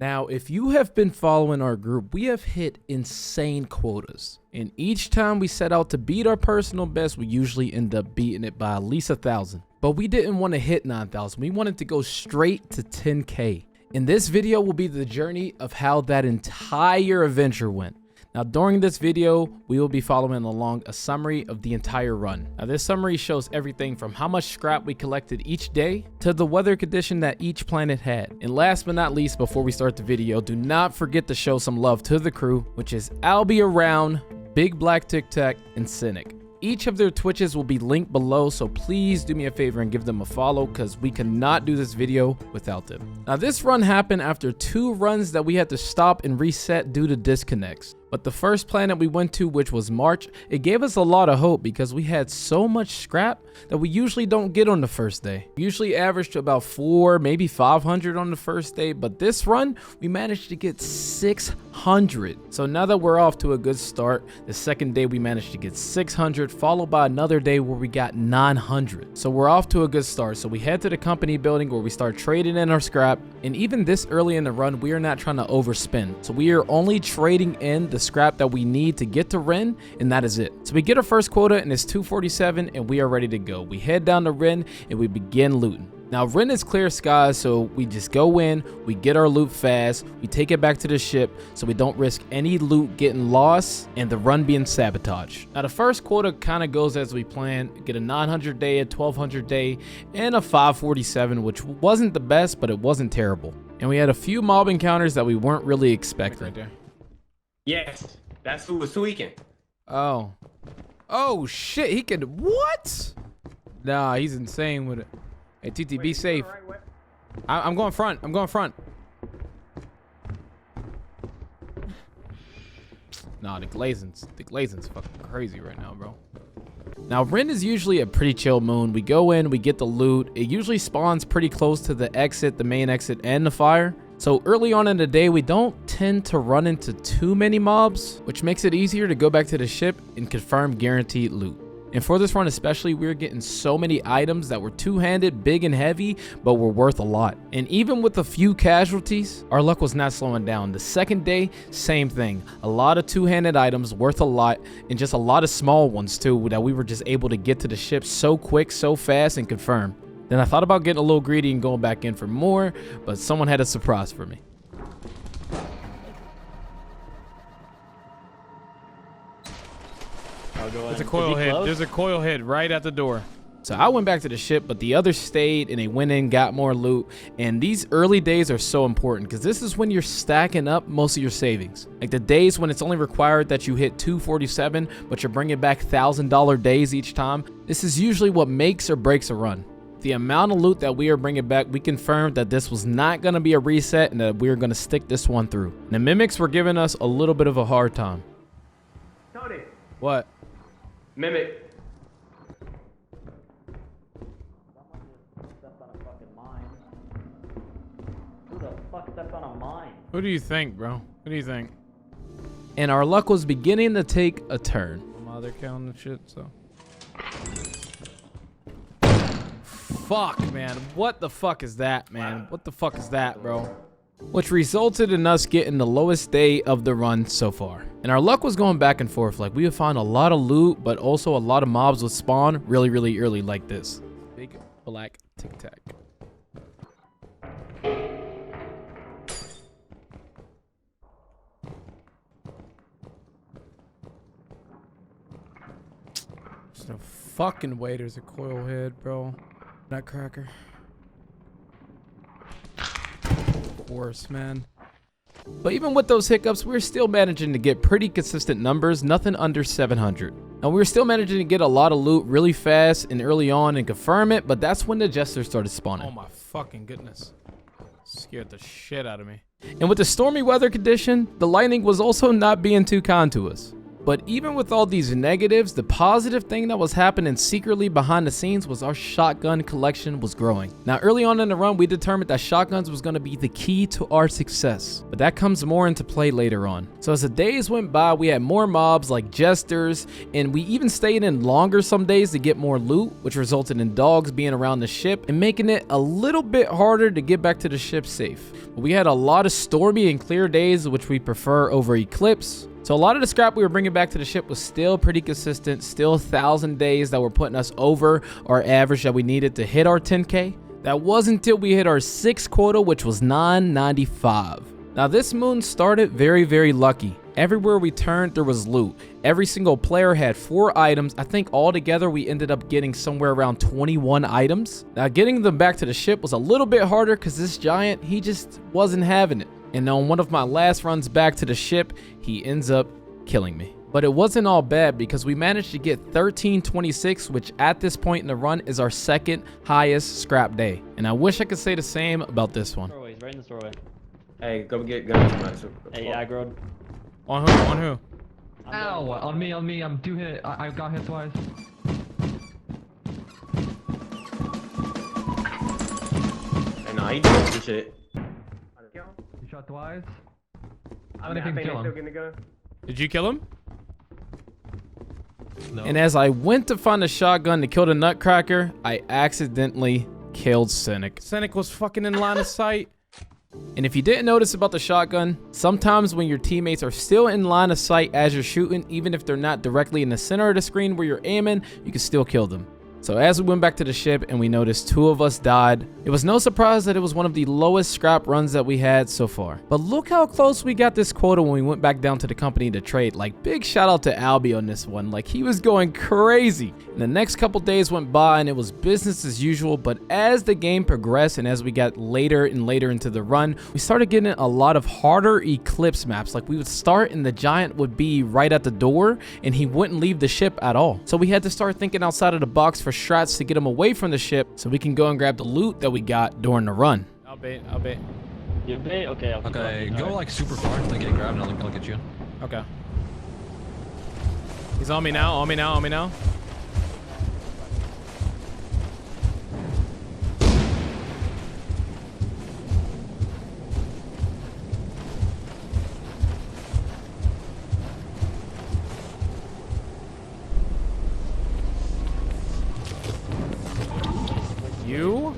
Now, if you have been following our group, we have hit insane quotas. And each time we set out to beat our personal best, we usually end up beating it by at least 1,000. But we didn't want to hit 9,000. We wanted to go straight to 10K. In this video will be the journey of how that entire adventure went. Now, during this video, we will be following along a summary of the entire run. Now, this summary shows everything from how much scrap we collected each day to the weather condition that each planet had. And last but not least, before we start the video, do not forget to show some love to the crew, which is I'll Be Around, Big Black Tic Tac, and Cynic. Each of their Twitches will be linked below, so please do me a favor and give them a follow because we cannot do this video without them. Now, this run happened after 2 runs that we had to stop and reset due to disconnects. But the first planet we went to, which was March, it gave us a lot of hope because we had so much scrap that we usually don't get on the first day. We usually average to about 4, maybe 500 on the first day, but this run, we managed to get 600. So now that we're off to a good start, the second day we managed to get 600, followed by another day where we got 900. So we're off to a good start. So we head to the company building where we start trading in our scrap. And even this early in the run, we are not trying to overspend. So we are only trading in the scrap that we need to get to Ren, and that is it. So we get our first quota and it's 247 and we are ready to go. We head down to Ren and we begin looting. Now, Ren is clear skies, so we just go in, we get our loot fast, we take it back to the ship so we don't risk any loot getting lost and the run being sabotaged. Now, the first quota kind of goes as we planned. Get a 900 day, a 1200 day, and a 547, which wasn't the best, but it wasn't terrible. And we had a few mob encounters that we weren't really expecting. Right there. Yes, that's who was tweaking. Oh shit, he could, what? Nah, he's insane with it. Hey, TT, be safe. I'm going front. I'm going front. Nah, the glazing's fucking crazy right now, bro. Now, Ren is usually a pretty chill moon. We go in, we get the loot. It usually spawns pretty close to the exit, the main exit, and the fire. So early on in the day, we don't tend to run into too many mobs, which makes it easier to go back to the ship and confirm guaranteed loot. And for this run especially, we were getting so many items that were two-handed, big and heavy, but were worth a lot. And even with a few casualties, our luck was not slowing down. The second day, same thing. A lot of two-handed items worth a lot, and just a lot of small ones too, that we were just able to get to the ship so quick, so fast, and confirm. Then I thought about getting a little greedy and going back in for more, but someone had a surprise for me. There's a coil head. There's a coil head right at the door. So I went back to the ship, but the others stayed and they went in, got more loot. And these early days are so important because this is when you're stacking up most of your savings. Like the days when it's only required that you hit 247, but you're bringing back $1,000 days each time. This is usually what makes or breaks a run. The amount of loot that we are bringing back, we confirmed that this was not going to be a reset and that we were going to stick this one through. And the mimics were giving us a little bit of a hard time. Tony. What? Mimic. Who the fuck stepped on a mine? Who do you think, bro? Who do you think? And our luck was beginning to take a turn. Mother counting and shit, so. Fuck, man. What the fuck is that, man? What the fuck is that, bro? Which resulted in us getting the lowest day of the run so far. And our luck was going back and forth. Like, we would find a lot of loot, but also a lot of mobs would spawn really, really early like this. Big Black Tic Tac. There's no fucking way there's a coil head, bro. Nutcracker. Worse, man. But even with those hiccups, we're still managing to get pretty consistent numbers, nothing under 700. Now, we were still managing to get a lot of loot really fast and early on and confirm it, but that's when the Jester started spawning. Oh my fucking goodness. Scared the shit out of me. And with the stormy weather condition, the lightning was also not being too kind to us. But even with all these negatives, the positive thing that was happening secretly behind the scenes was our shotgun collection was growing. Now, early on in the run, we determined that shotguns was going to be the key to our success, but that comes more into play later on. So as the days went by, we had more mobs like jesters, and we even stayed in longer some days to get more loot, which resulted in dogs being around the ship and making it a little bit harder to get back to the ship safe. But we had a lot of stormy and clear days, which we prefer over eclipse. So a lot of the scrap we were bringing back to the ship was still pretty consistent, still 1,000 days that were putting us over our average that we needed to hit our 10K. That wasn't until we hit our 6th quota, which was 995. Now this moon started very, very lucky. Everywhere we turned, there was loot. Every single player had 4 items. I think altogether we ended up getting somewhere around 21 items. Now getting them back to the ship was a little bit harder because this giant, he just wasn't having it. And on one of my last runs back to the ship, he ends up killing me. But it wasn't all bad because we managed to get 1326, which at this point in the run is our 2nd highest scrap day. And I wish I could say the same about this one. Doorway, he's right in this doorway. Hey, go get guns. Hey, aggroed. On who? On who? Ow! On me, I'm 2 hit. I got hit twice. Hey, nah, he doing this shit. You shot twice. I think they still getting the gun. Did you kill him? No. And as I went to find a shotgun to kill the nutcracker, I accidentally killed Cynic. Cynic was fucking in line of sight. And if you didn't notice about the shotgun, sometimes when your teammates are still in line of sight as you're shooting, even if they're not directly in the center of the screen where you're aiming, you can still kill them. So as we went back to the ship and we noticed 2 of us died, it was no surprise that it was one of the lowest scrap runs that we had so far. But look how close we got this quota when we went back down to the company to trade. Like, big shout out to Albie on this one. Like, he was going crazy. And the next couple days went by and it was business as usual. But as the game progressed and as we got later and later into the run, we started getting a lot of harder eclipse maps. Like, we would start and the giant would be right at the door and he wouldn't leave the ship at all. So we had to start thinking outside of the box for strats to get him away from the ship so we can go and grab the loot that we got during the run. I'll bait. You bait? Okay, I'll Okay, go like super far until I get grabbed and I'll get you. Okay. He's on me now, on me now, on me now. You?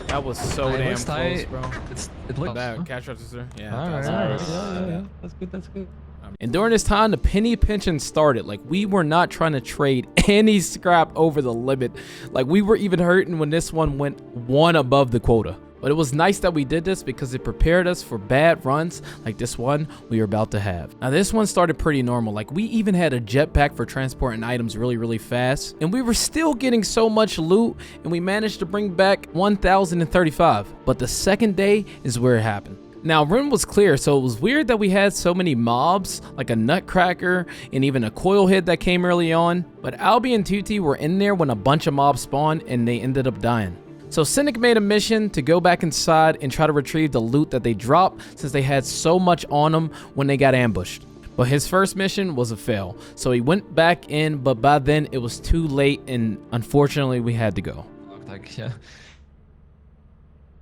That was so It damn looks close, tight. bro. It looks Bad. Cash register. Yeah. Alright, Nice. yeah. That's good. And during this time, the penny pinching started. Like, we were not trying to trade any scrap over the limit. Like, we were even hurting when this one went 1 above the quota. But it was nice that we did this because it prepared us for bad runs like this one we are about to have. Now this one started pretty normal. Like, we even had a jetpack for transporting items really, really fast. And we were still getting so much loot and we managed to bring back 1,035. But the second day is where it happened. Now, Rim was clear, so it was weird that we had so many mobs, like a nutcracker and even a coil head that came early on. But Albie and Tutti were in there when a bunch of mobs spawned and they ended up dying. So Cynic made a mission to go back inside and try to retrieve the loot that they dropped since they had so much on them when they got ambushed. But his first mission was a fail. So he went back in, but by then it was too late and unfortunately we had to go. Like, yeah.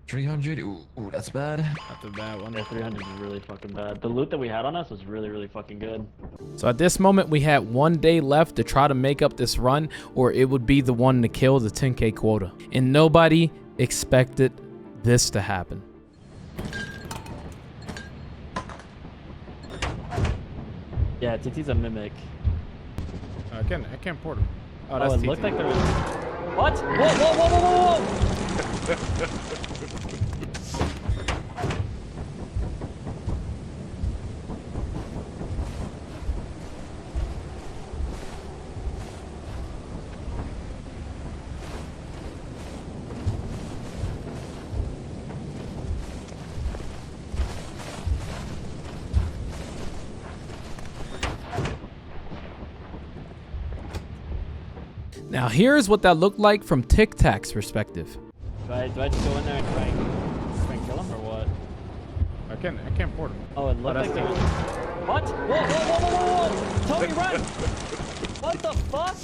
300. Ooh, that's bad. That's a bad one. Yeah, 300 is really fucking bad. The loot that we had on us was really, really fucking good. So at this moment, we had 1 day left to try to make up this run, or it would be the one to kill the 10K quota. And nobody expected this to happen. Yeah, Titi's a mimic. I can't port him. Oh, it looked like there was... What? Whoa! Now here's what that looked like from Tic Tac's perspective. Do I just go in there and try and kill him or what? I can't port him. Oh, it looked like there was... What? Whoa. Tony, run! What the fuck?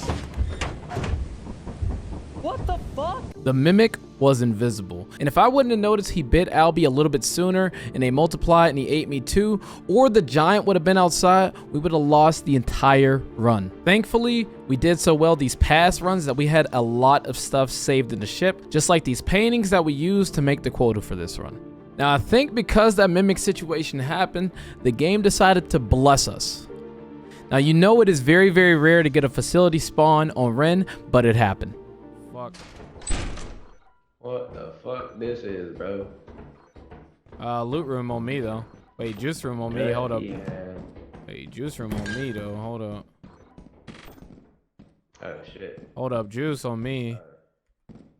What the fuck? The mimic was invisible, and if I wouldn't have noticed he bit Albie a little bit sooner and they multiplied and he ate me too, or the giant would have been outside, we would have lost the entire run. Thankfully, we did so well these past runs that we had a lot of stuff saved in the ship, just like these paintings that we used to make the quota for this run. Now I think because that mimic situation happened, the game decided to bless us. Now you know it is very, very rare to get a facility spawn on Ren, but it happened. Fuck. What the fuck this is, bro? Loot room on me though. Wait, juice room on me. Hold up. Yeah. Wait, juice room on me though. Hold up. Oh shit. Hold up, juice on me.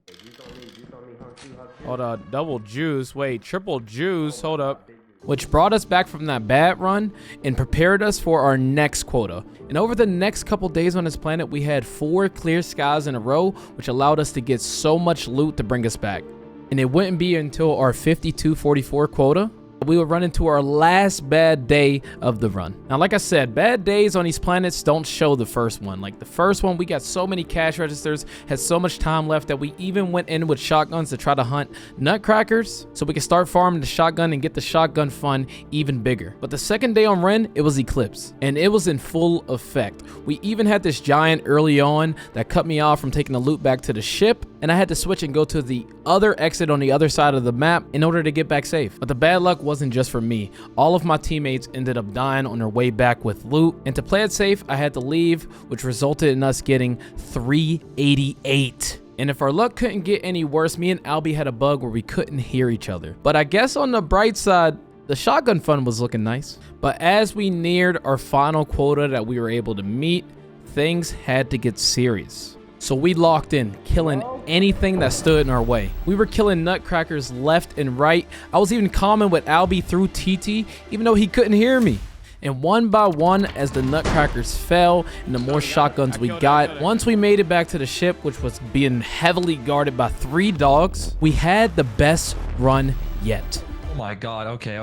Juice on me, hug you. Hold up, double juice. Wait, triple juice. Hold up. Which brought us back from that bad run and prepared us for our next quota. And over the next couple days on this planet, we had 4 clear skies in a row, which allowed us to get so much loot to bring us back. And it wouldn't be until our 5244 quota we would run into our last bad day of the run. Now, like I said, bad days on these planets don't show the first one. Like the first one, we got so many cash registers, had so much time left that we even went in with shotguns to try to hunt nutcrackers so we could start farming the shotgun and get the shotgun fun even bigger. But the second day on Ren, it was Eclipse, and it was in full effect. We even had this giant early on that cut me off from taking the loot back to the ship, and I had to switch and go to the other exit on the other side of the map in order to get back safe. But the bad luck wasn't just for me. All of my teammates ended up dying on their way back with loot, and to play it safe, I had to leave, which resulted in us getting 388. And if our luck couldn't get any worse, me and Albie had a bug where we couldn't hear each other. But I guess on the bright side, the shotgun fun was looking nice. But as we neared our final quota that we were able to meet, things had to get serious. So we locked in, killing anything that stood in our way. We were killing nutcrackers left and right. I was even calming with Albie through TT, even though he couldn't hear me. And one by one, as the nutcrackers fell and the more shotguns we got, once we made it back to the ship, which was being heavily guarded by 3 dogs, we had the best run yet. Oh my god, okay.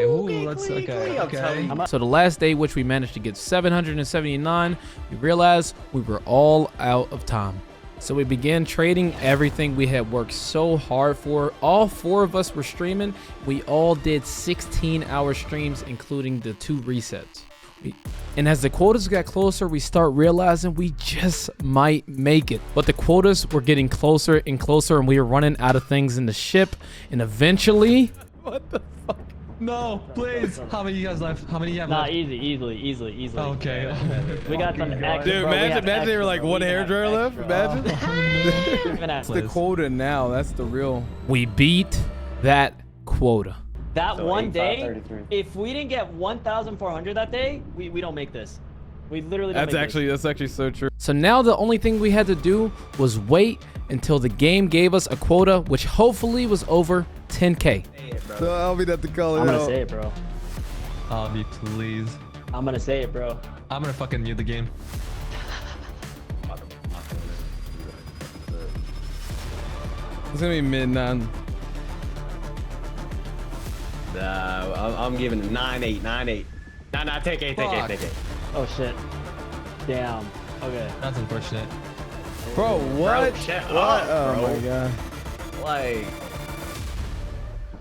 Ooh, let's, okay. So the last day, which we managed to get 779, we realized we were all out of time. So we began trading everything we had worked so hard for. All 4 of us were streaming. We all did 16-hour streams, including the 2 resets. And as the quotas got closer, we start realizing we just might make it. But the quotas were getting closer and closer, and we were running out of things in the ship. And eventually... What the fuck? No, please. How many you guys left? How many you have left? Easily. Okay. We got some extra. Dude, imagine they were like one hairdryer left. Imagine. That's the quota now. That's the real. We beat that quota. That So one day, 8533. if we didn't get 1,400 that day, we don't make this. We literally don't make That's actually so true. So now the only thing we had to do was wait until the game gave us a quota, which hopefully was over 10K. So I'll be that to call this. I'm gonna say it, bro. Albie, please. I'm gonna say it, bro. I'm gonna fucking mute the game. It's gonna be mid-9. I'm giving it 9-8. Nah, take it. Oh shit. Damn. Okay. That's unfortunate. Bro, what? Bro, shut What? up, Oh bro. my god. Like,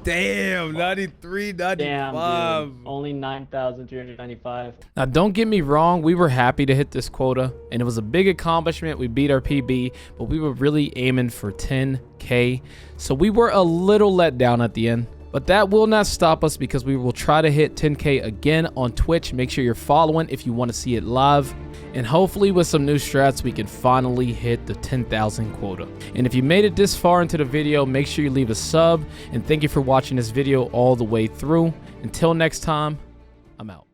Damn, 93, 95. Damn, dude. Only 9,395. Now, don't get me wrong. We were happy to hit this quota, and it was a big accomplishment. We beat our PB, but we were really aiming for 10K. So we were a little let down at the end. But that will not stop us because we will try to hit 10K again on Twitch. Make sure you're following if you want to see it live. And hopefully with some new strats, we can finally hit the 10,000 quota. And if you made it this far into the video, make sure you leave a sub. And thank you for watching this video all the way through. Until next time, I'm out.